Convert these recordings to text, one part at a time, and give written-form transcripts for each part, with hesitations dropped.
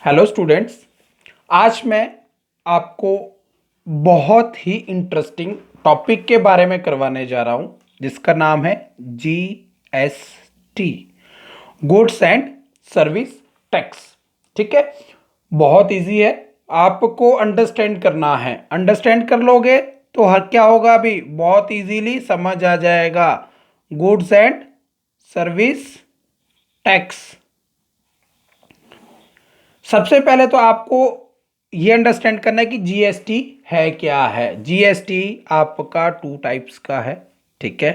Hello students. आज मैं आपको बहुत ही इंटरेस्टिंग टॉपिक के बारे में करवाने जा रहा हूँ जिसका नाम है GST, goods and service tax. ठीक है, बहुत इजी है, आपको अंडरस्टैंड करना है। अंडरस्टैंड कर लोगे तो हर क्या होगा, अभी बहुत इजीली समझ आ जाएगा। Goods and service tax. सबसे पहले तो आपको ये अंडरस्टैंड करना है कि जीएसटी है क्या है। जीएसटी आपका टू टाइप्स का है। ठीक है,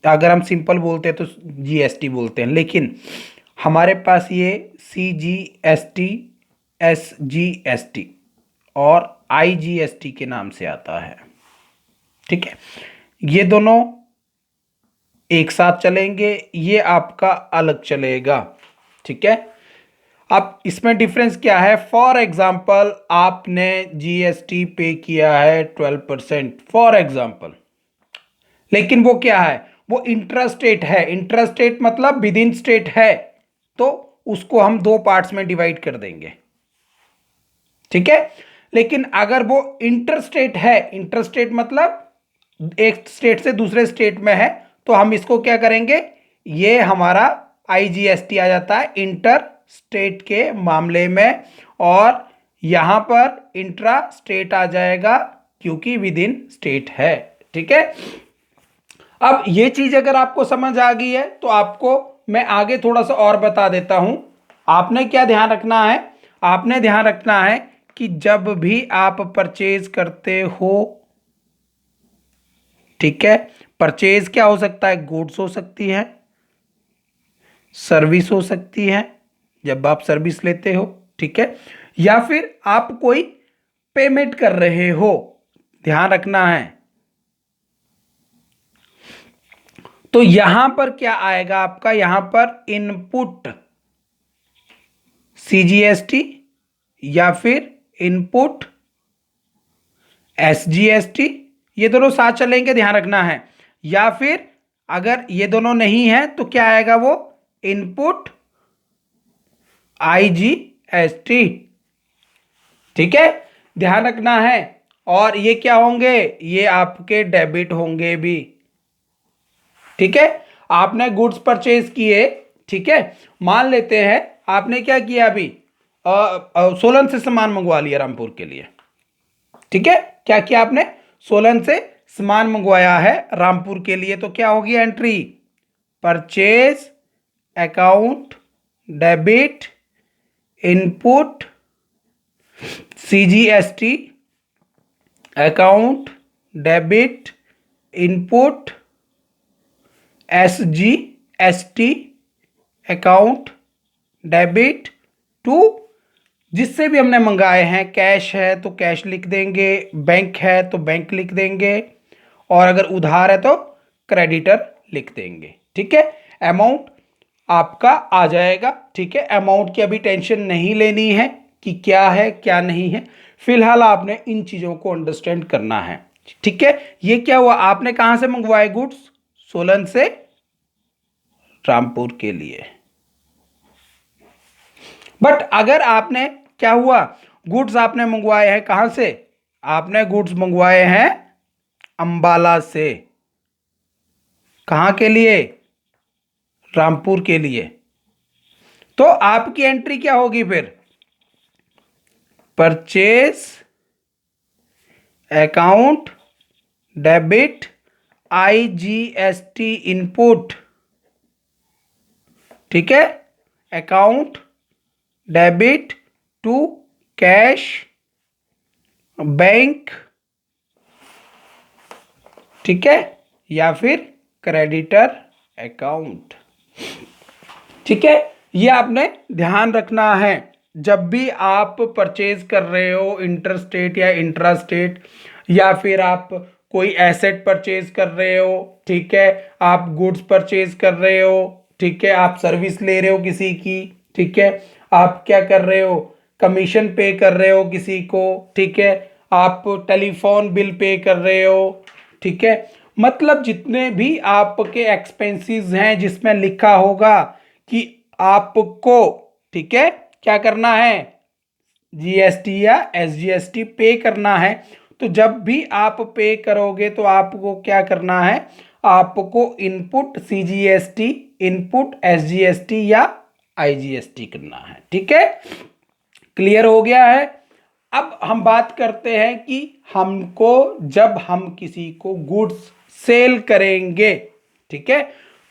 अगर हम सिंपल बोलते हैं तो जीएसटी बोलते हैं, लेकिन हमारे पास ये सीजीएसटी, एसजीएसटी और आईजीएसटी के नाम से आता है। ठीक है, ये दोनों एक साथ चलेंगे, ये आपका अलग चलेगा। ठीक है, अब इसमें डिफरेंस क्या है? फॉर एग्जाम्पल आपने जीएसटी पे किया है 12%, फॉर एग्जाम्पल, लेकिन वो क्या है? वो इंट्रास्टेट है। इंट्रास्टेट मतलब विद इन स्टेट है, तो उसको हम दो पार्ट्स में डिवाइड कर देंगे। ठीक है, लेकिन अगर वो इंटरस्टेट है, इंटरस्टेट मतलब एक स्टेट से दूसरे स्टेट में है, तो हम इसको क्या करेंगे? ये हमारा आईजीएसटी आ जाता है इंटर स्टेट के मामले में, और यहां पर इंट्रा स्टेट आ जाएगा क्योंकि विद इन स्टेट है। ठीक है, अब ये चीज अगर आपको समझ आ गई है तो आपको मैं आगे थोड़ा सा और बता देता हूं। आपने क्या ध्यान रखना है? आपने ध्यान रखना है कि जब भी आप परचेज करते हो, ठीक है, परचेज क्या हो सकता है? गुड्स हो सकती है, सर्विस हो सकती है, जब आप सर्विस लेते हो, ठीक है, या फिर आप कोई पेमेंट कर रहे हो, ध्यान रखना है। तो यहां पर क्या आएगा आपका? यहां पर इनपुट सीजीएसटी या फिर इनपुट एसजीएसटी, ये दोनों साथ चलेंगे, ध्यान रखना है। या फिर अगर ये दोनों नहीं है तो क्या आएगा? वो इनपुट आईजीएसटी। ठीक है, ध्यान रखना है। और ये क्या होंगे? ये आपके डेबिट होंगे भी। ठीक है, आपने गुड्स परचेज किए, ठीक है, मान लेते हैं आपने क्या किया, अभी सोलन से सामान मंगवा लिया रामपुर के लिए। ठीक है, क्या किया आपने? सोलन से सामान मंगवाया है रामपुर के लिए, तो क्या होगी entry? Purchase account, debit, input CGST, account debit, input SGST, account debit to जिससे भी हमने मंगाए हैं। कैश है तो कैश लिख देंगे, बैंक है तो बैंक लिख देंगे, और अगर उधार है तो क्रेडिटर लिख देंगे। ठीक है, अमाउंट आपका आ जाएगा। ठीक है, अमाउंट की अभी टेंशन नहीं लेनी है कि क्या है क्या नहीं है, फिलहाल आपने इन चीजों को अंडरस्टैंड करना है। ठीक है, ये क्या हुआ? आपने कहां से मंगवाए गुड्स? सोलन से रामपुर के लिए। बट अगर आपने क्या हुआ, गुड्स आपने मंगवाए हैं कहां से? आपने गुड्स मंगवाए हैं अंबाला से। कहां के लिए? रामपुर के लिए। तो आपकी एंट्री क्या होगी फिर? Purchase account debit IGST input, ठीक है, account debit to cash, bank, ठीक है, या फिर क्रेडिटर अकाउंट। ठीक है, ये आपने ध्यान रखना है जब भी आप परचेज कर रहे हो इंटर स्टेट या इंट्रा स्टेट, या फिर आप कोई एसेट परचेज कर रहे हो, ठीक है, आप गुड्स परचेज कर रहे हो, ठीक है, आप सर्विस ले रहे हो किसी की, ठीक है, आप क्या कर रहे हो? कमीशन पे कर रहे हो किसी को, ठीक है, आप टेलीफोन बिल पे कर रहे हो, ठीक है, मतलब जितने भी आपके एक्सपेंसेस हैं जिसमें लिखा होगा कि आपको, ठीक है, क्या करना है, जीएसटी या एसजीएसटी पे करना है। तो जब भी आप पे करोगे तो आपको क्या करना है, आपको इनपुट सीजीएसटी, इनपुट एसजीएसटी या आईजीएसटी करना है। ठीक है, क्लियर हो गया है। अब हम बात करते हैं कि हमको जब हम किसी को गुड्स सेल करेंगे, ठीक है,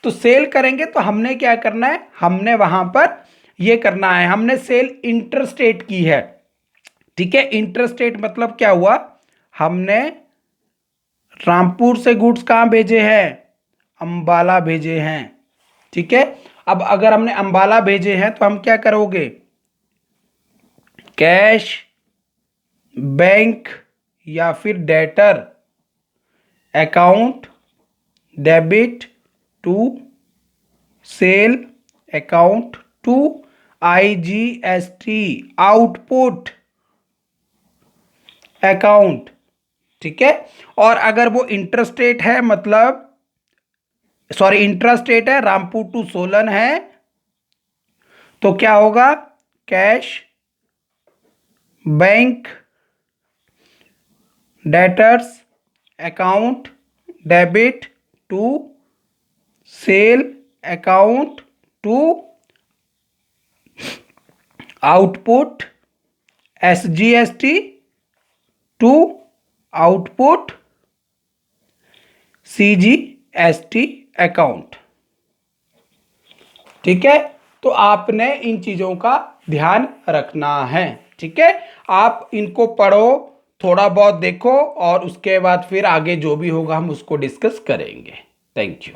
तो सेल करेंगे तो हमने क्या करना है, हमने वहां पर ये करना है, हमने सेल इंटरस्टेट की है। ठीक है, इंटरस्टेट मतलब क्या हुआ, हमने रामपुर से गुड्स कहां भेजे हैं, अंबाला भेजे हैं। ठीक है, अब अगर हमने अंबाला भेजे हैं तो हम क्या करोगे, कैश, बैंक या फिर debtor account, debit to sale account to IGST output account. ठीक है, और अगर वो इंटरस्टेट है, मतलब सॉरी इंट्रास्टेट है, रामपुर टू सोलन है, तो क्या होगा, cash, bank, debtors account, debit to sale account to output SGST to output CGST account. ठीक है, तो आपने इन चीजों का ध्यान रखना है। ठीक है, आप इनको पढ़ो, थोड़ा बहुत देखो और उसके बाद फिर आगे जो भी होगा हम उसको डिस्कस करेंगे। Thank you.